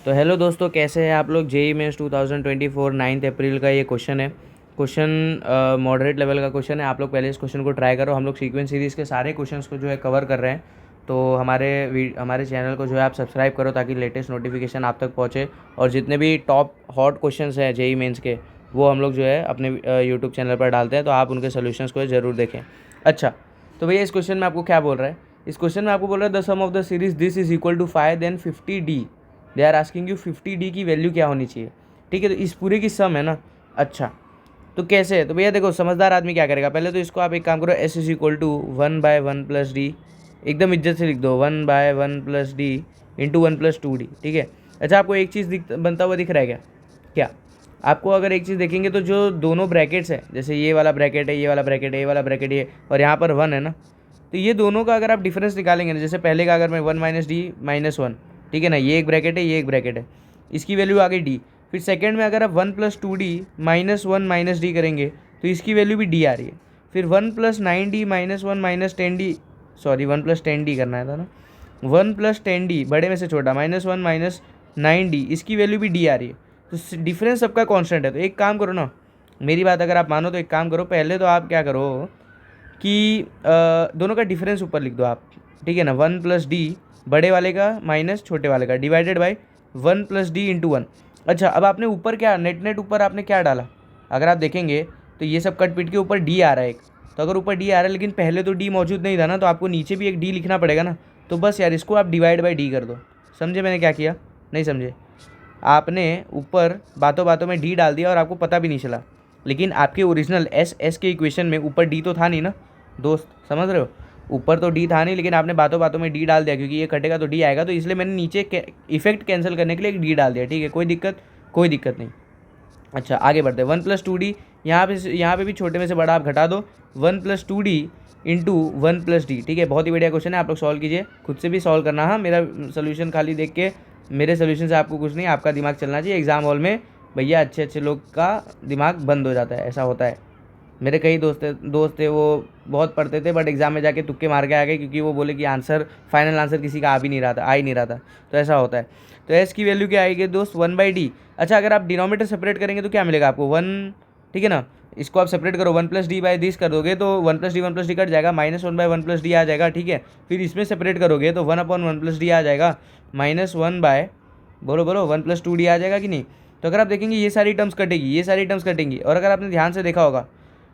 तो हेलो दोस्तों, कैसे हैं आप लोग। जेई मेंस 2024 9 अप्रैल का ये क्वेश्चन है। क्वेश्चन मॉडरेट लेवल का क्वेश्चन है। आप लोग पहले इस क्वेश्चन को ट्राई करो। हम लोग सीक्वेंस सीरीज़ के सारे क्वेश्चंस को जो है कवर कर रहे हैं। तो हमारे चैनल को जो है आप सब्सक्राइब करो ताकि लेटेस्ट नोटिफिकेशन आप तक पहुँचे। और जितने भी टॉप हॉट क्वेश्चंस हैं जेई मेंस के, वो हम लोग जो है अपने यूट्यूब चैनल पर डालते हैं, तो आप उनके सोल्यूशंस को ज़रूर देखें। अच्छा, तो भैया इस क्वेश्चन में आपको क्या बोल रहा है। इस क्वेश्चन में आपको बोल रहा है the sum of the series this is equal to 5 then 50D। They are asking you 50D की वैल्यू क्या होनी चाहिए। ठीक है, तो इस पूरे की सम है ना। अच्छा, तो कैसे है। तो भैया देखो, समझदार आदमी क्या करेगा, पहले तो इसको आप एक काम करो, S is equal to 1/1 + D। एकदम इज्जत से लिख दो 1/1 + D इंटू 1 + 2D। ठीक है। अच्छा, आपको एक चीज़ बनता हुआ दिख रहा है क्या। क्या आपको अगर एक चीज़ देखेंगे तो जो दोनों ब्रैकेट्स हैं, जैसे ये वाला ब्रैकेट है, ये वाला ब्रैकेट है, ये वाला ब्रैकेट है, और यहाँ पर 1 है ना, तो ये दोनों का अगर आप डिफरेंस निकालेंगे ना, जैसे पहले का अगर मैं 1 - D - 1, ठीक है ना, ये एक ब्रैकेट है, ये एक ब्रैकेट है, इसकी वैल्यू आ गई D। फिर सेकंड में अगर आप 1 + 2D -1 - D करेंगे तो इसकी वैल्यू भी D आ रही है। फिर 1 + 9D -1 - 10D, सॉरी 1 + 10D करना था ना, 1 + 10D बड़े में से छोटा -1 - 9D, इसकी वैल्यू भी D आ रही है। तो डिफरेंस सबका कांस्टेंट है। तो एक काम करो ना, मेरी बात अगर आप मानो तो एक काम करो, पहले तो आप क्या करो कि दोनों का डिफरेंस ऊपर लिख दो आप। ठीक है ना, 1 + D बड़े वाले का माइनस छोटे वाले का डिवाइडेड बाई 1 + D इंटू 1। अच्छा, अब आपने ऊपर क्या नेट नेट ऊपर आपने क्या डाला, अगर आप देखेंगे तो ये सब कट पिट के ऊपर D आ रहा है एक। तो अगर ऊपर D आ रहा है लेकिन पहले तो D मौजूद नहीं था ना, तो आपको नीचे भी एक D लिखना पड़ेगा ना। तो बस यार, इसको आप डिवाइड बाई D कर दो। समझे मैंने क्या किया, नहीं समझे। आपने ऊपर बातों बातों में D डाल दिया और आपको पता भी नहीं चला, लेकिन आपके ओरिजिनल एस के इक्वेशन में ऊपर D तो था नहीं ना दोस्त, समझ रहे हो। ऊपर तो D था नहीं, लेकिन आपने बातों बातों में D डाल दिया, क्योंकि ये कटेगा तो D आएगा, तो इसलिए मैंने नीचे इफेक्ट कैंसिल करने के लिए एक D डाल दिया। ठीक है, कोई दिक्कत नहीं। अच्छा, आगे बढ़ते हैं। 1 + 2D, यहाँ पे भी छोटे में से बड़ा आप घटा दो, 1 + 2D इंटू 1 + D। ठीक है, बहुत ही बढ़िया क्वेश्चन है, आप लोग सॉल्व कीजिए, खुद से भी सॉल्व करना। हाँ, मेरा सोल्यूशन खाली देख के, मेरे सोल्यूशन से आपको कुछ नहीं, आपका दिमाग चलना चाहिए। एग्जाम हॉल में भैया अच्छे अच्छे लोग का दिमाग बंद हो जाता है, ऐसा होता है। मेरे कई दोस्त थे, वो बहुत पढ़ते थे, बट एग्ज़ाम में जाके तुक्के मार के आ गए, क्योंकि वो बोले कि आंसर, फाइनल आंसर किसी का आ ही नहीं रहा था। तो ऐसा होता है। तो एस की वैल्यू क्या आएगी दोस्त, 1/D। अच्छा, अगर आप डिनोमीटर सेपरेट करेंगे तो क्या मिलेगा आपको, 1। ठीक है ना, इसको आप सेपरेट करो, 1 + D/दिस कर दोगे तो 1 + D कट जाएगा, -1/1 + D आ जाएगा। ठीक है, फिर इसमें सेपरेट करोगे तो 1/1 + D आ जाएगा, -1 बाय, बोलो बोलो, 1 + 2D आ जाएगा कि नहीं। तो अगर आप देखेंगे ये सारी टर्म्स कटेगी, ये सारी टर्म्स कटेंगी, और अगर आपने ध्यान से देखा होगा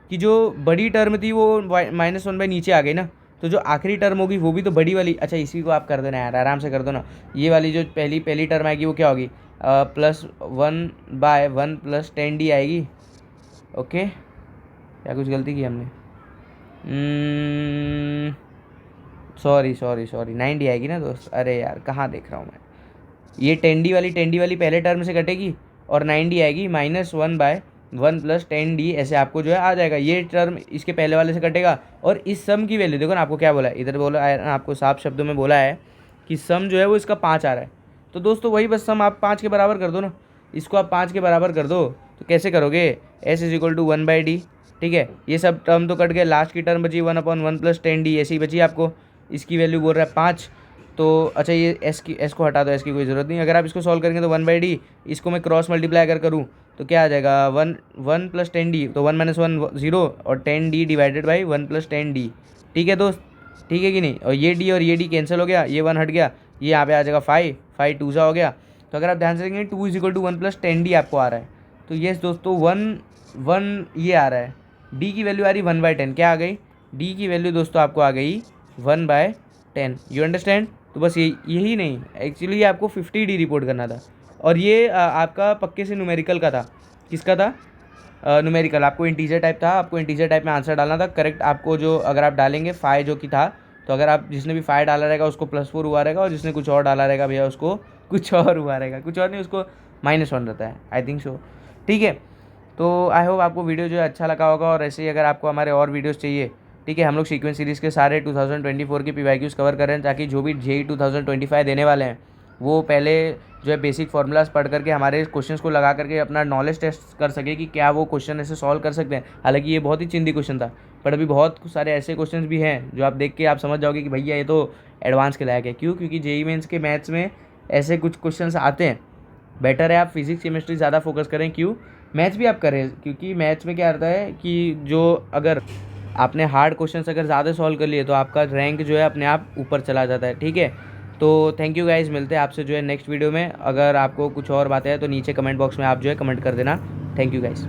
कि जो बड़ी टर्म थी वो -1 बाई नीचे आ गई ना, तो जो आखिरी टर्म होगी वो भी तो बड़ी वाली। अच्छा, इसी को आप कर देना यार, आराम से कर दो ना। ये वाली जो पहली पहली टर्म आएगी वो क्या होगी, +1/1 + 10D आएगी। ओके, क्या कुछ गलती की हमने, सॉरी सॉरी सॉरी, 9D आएगी ना दोस्त। अरे यार, कहाँ देख रहा हूँ मैं। ये 10D वाली पहले टर्म से कटेगी, और 9D आएगी -1/1 + 10D, ऐसे आपको जो है आ जाएगा। ये टर्म इसके पहले वाले से कटेगा, और इस सम की वैल्यू देखो ना, आपको क्या बोला है, इधर बोला है ना, आपको साफ शब्दों में बोला है कि सम जो है वो इसका 5 आ रहा है। तो दोस्तों वही बस सम आप 5 के बराबर कर दो ना, इसको आप 5 के बराबर कर दो। तो कैसे करोगे, S is equal to 1/D। ठीक है, ये सब टर्म तो कट गए, लास्ट की टर्म बची 1/1 + 10D, ऐसी बची आपको। इसकी वैल्यू बोल रहा है 5। तो अच्छा, ये एस को हटा दो, एस की कोई ज़रूरत नहीं। अगर आप इसको सॉल्व करेंगे तो 1/D, इसको मैं क्रॉस मल्टीप्लाई अगर करूँ तो क्या आ जाएगा, 1 + 10D, तो 1 - 1 0, और 10D डिवाइडेड बाई 1 + 10D। ठीक है दोस्त, ठीक है कि नहीं। और ये D कैंसिल हो गया, ये 1 हट गया, ये यहाँ पे आ जाएगा 5, 5 2 सा हो गया। तो अगर आप ध्यान से देखेंगे 2 इज इक्वल टू 1 + 10D आपको आ रहा है। तो ये दोस्तों 1 ये आ रहा है। D की वैल्यू आ रही 1/10, क्या आ गई, D की वैल्यू दोस्तों आपको आ गई 1/10। You understand. तो बस यही नहीं, एक्चुअली आपको 50D रिपोर्ट करना था, और ये आपका पक्के से न्यूमेरिकल का था। किसका था, न्यूमेरिकल। आपको इंटीजर टाइप था, आपको इंटीजर टाइप में आंसर डालना था। करेक्ट आपको जो, अगर आप डालेंगे 5 जो कि था, तो अगर आप जिसने भी 5 डाला रहेगा उसको +4 हुआ रहेगा, और जिसने कुछ और डाला रहेगा भैया उसको कुछ और हुआ रहेगा, कुछ और नहीं, उसको -1 रहता है, आई थिंक सो। ठीक है, तो आई होप आपको वीडियो जो है अच्छा लगा होगा, और ऐसे ही अगर आपको हमारे और वीडियोस चाहिए, ठीक है, हम लोग सीक्वेंस सीरीज़ के सारे 2024 के PYQs कवर कर रहे हैं, ताकि जो भी जेई 2025 देने वाले हैं वो पहले जो है बेसिक फार्मूलाज पढ़ करके हमारे क्वेश्चंस को लगा करके अपना नॉलेज टेस्ट कर सके कि क्या वो क्वेश्चन ऐसे सॉल्व कर सकते हैं। हालांकि ये बहुत ही चिंदी क्वेश्चन था, पर अभी बहुत सारे ऐसे क्वेश्चंस भी हैं जो आप देख के आप समझ जाओगे कि भैया ये तो एडवांस के लायक है। क्यों, क्योंकि जेई मेंस के मैथ्स में ऐसे कुछ क्वेश्चंस आते हैं बेटर है आप फिजिक्स केमिस्ट्री ज़्यादा फोकस करें। क्यों? मैथ्स भी आप करें, क्योंकि मैथ्स में क्या रहता है कि जो अगर आपने हार्ड क्वेश्चंस अगर ज़्यादा सॉल्व कर लिए तो आपका रैंक जो है अपने आप ऊपर चला जाता है। ठीक है, तो थैंक यू गाइज, मिलते हैं आपसे जो है नेक्स्ट वीडियो में। अगर आपको कुछ और बातें हैं तो नीचे कमेंट बॉक्स में आप जो है कमेंट कर देना। Thank you guys.